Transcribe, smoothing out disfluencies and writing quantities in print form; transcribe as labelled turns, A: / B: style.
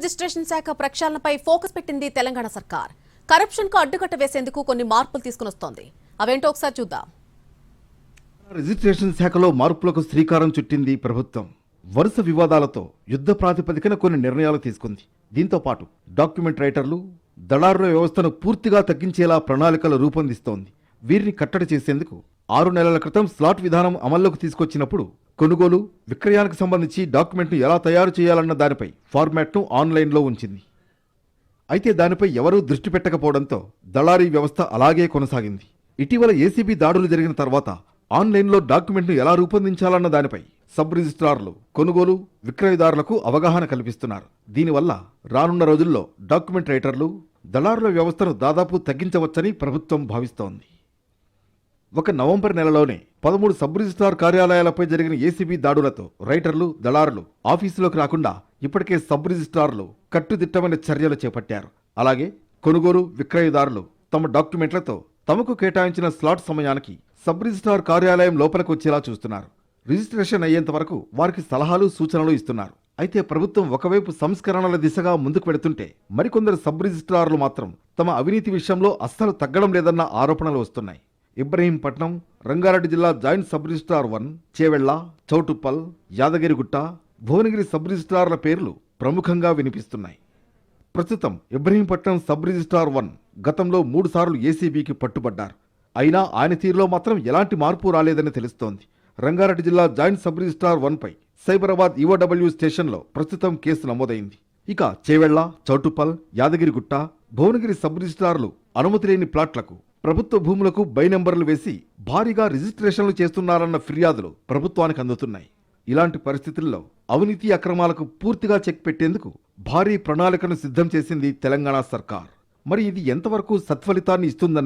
A: Registration శాఖ ప్రక్షాళనపై focus పెట్టింది తెలంగాణ సర్కార్. కరప్షన్ కు అడ్డుకట్ట వేసేందుకు కొన్ని మార్పులు తీసుకునొస్తోంది. అవేంటో ఒకసారి చూద్దాం.
B: రిజిస్ట్రేషన్ శాఖలో మార్పులకు శ్రీకారం చుట్టింది ప్రభుత్వం. వరుస వివాదాలతో యుద్ధ ప్రాతిపదికన కొన్ని నిర్ణయాలు తీసుకుంది. దీంతో పాటు డాక్యుమెంట్ రైటర్లు, దళారుల వ్యవస్థను పూర్తిగా తగ్గించేలా ప్రణాళికలు రూపొందిస్తోంది. వీరిని కట్టడి చేసేందుకు 6 నెలల క్రితం స్లాట్ విధానం అమల్లోకి తీసుకొచ్చినప్పుడు కొనుగోలు, విక్రయానికి సంబంధించి డాక్యుమెంట్ను ఎలా తయారు చేయాలన్న దానిపై ఫార్మాట్ను ఆన్లైన్లో ఉంచింది. అయితే దానిపై ఎవరూ దృష్టి పెట్టకపోవడంతో దళారీ వ్యవస్థ అలాగే కొనసాగింది. ఇటీవల ఏసీబీ దాడులు జరిగిన తర్వాత ఆన్లైన్లో డాక్యుమెంట్ను ఎలా రూపొందించాలన్న దానిపై సబ్ రిజిస్ట్రార్లు, కొనుగోలు, విక్రయదారులకు అవగాహన కల్పిస్తున్నారు. దీనివల్ల రానున్న రోజుల్లో డాక్యుమెంట్ రైటర్లు, దళారుల వ్యవస్థను దాదాపు తగ్గించవచ్చని ప్రభుత్వం భావిస్తోంది. ఒక నవంబర్ నెలలోనే 13 సబ్ రిజిస్ట్రార్ కార్యాలయాలపై జరిగిన ఏసీబీ దాడులతో రైటర్లు, దళారులు ఆఫీసులోకి రాకుండా ఇప్పటికే సబ్ రిజిస్ట్రార్లు కట్టుదిట్టమైన చర్యలు చేపట్టారు. అలాగే కొనుగోలు, విక్రయదారులు తమ డాక్యుమెంట్లతో తమకు కేటాయించిన స్లాట్ సమయానికి సబ్ రిజిస్ట్రార్ కార్యాలయం లోపలికి వచ్చేలా చూస్తున్నారు. రిజిస్ట్రేషన్ అయ్యేంత వరకు వారికి సలహాలు, సూచనలు ఇస్తున్నారు. అయితే ప్రభుత్వం ఒకవైపు సంస్కరణల దిశగా ముందుకు పెడుతుంటే మరికొందరు సబ్ రిజిస్ట్రార్లు మాత్రం తమ అవినీతి విషయంలో అస్సలు తగ్గడం లేదన్న ఆరోపణలు వస్తున్నాయి. ఇబ్రహీంపట్నం, రంగారెడ్డి జిల్లా joint sub registrar 1, Chevella, Choutuppal, Yadagirigutta, Bhuvanagiri sub రిజిస్ట్రార్ల పేర్లు ప్రముఖంగా వినిపిస్తున్నాయి. ప్రస్తుతం ఇబ్రహీంపట్నం సబ్ రిజిస్ట్రార్ 1 గతంలో 3 సార్లు ఏసీబీకి పట్టుబడ్డారు. అయినా ఆయన తీరులో మాత్రం ఎలాంటి మార్పు రాలేదని తెలుస్తోంది. రంగారెడ్డి జిల్లా జాయింట్ సబ్ రిజిస్ట్రార్ 1పై సైబరాబాద్ ఈఓడబ్ల్యూ స్టేషన్లో ప్రస్తుతం కేసు నమోదైంది. ఇక చేవెళ్ల, చౌటుప్పల్, యాదగిరిగుట్ట, భువనగిరి సబ్ రిజిస్ట్రార్లు అనుమతి లేని ప్లాట్లకు, ప్రభుత్వ భూములకు బై నెంబర్లు వేసి భారీగా రిజిస్ట్రేషన్లు చేస్తున్నారన్న ఫిర్యాదులు ప్రభుత్వానికి అందుతున్నాయి. ఇలాంటి పరిస్థితుల్లో అవినీతి అక్రమాలకు పూర్తిగా చెక్ పెట్టేందుకు భారీ ప్రణాళికను సిద్ధం చేసింది తెలంగాణ సర్కార్. మరి ఇది ఎంతవరకు సత్ఫలితాన్ని ఇస్తుందన్న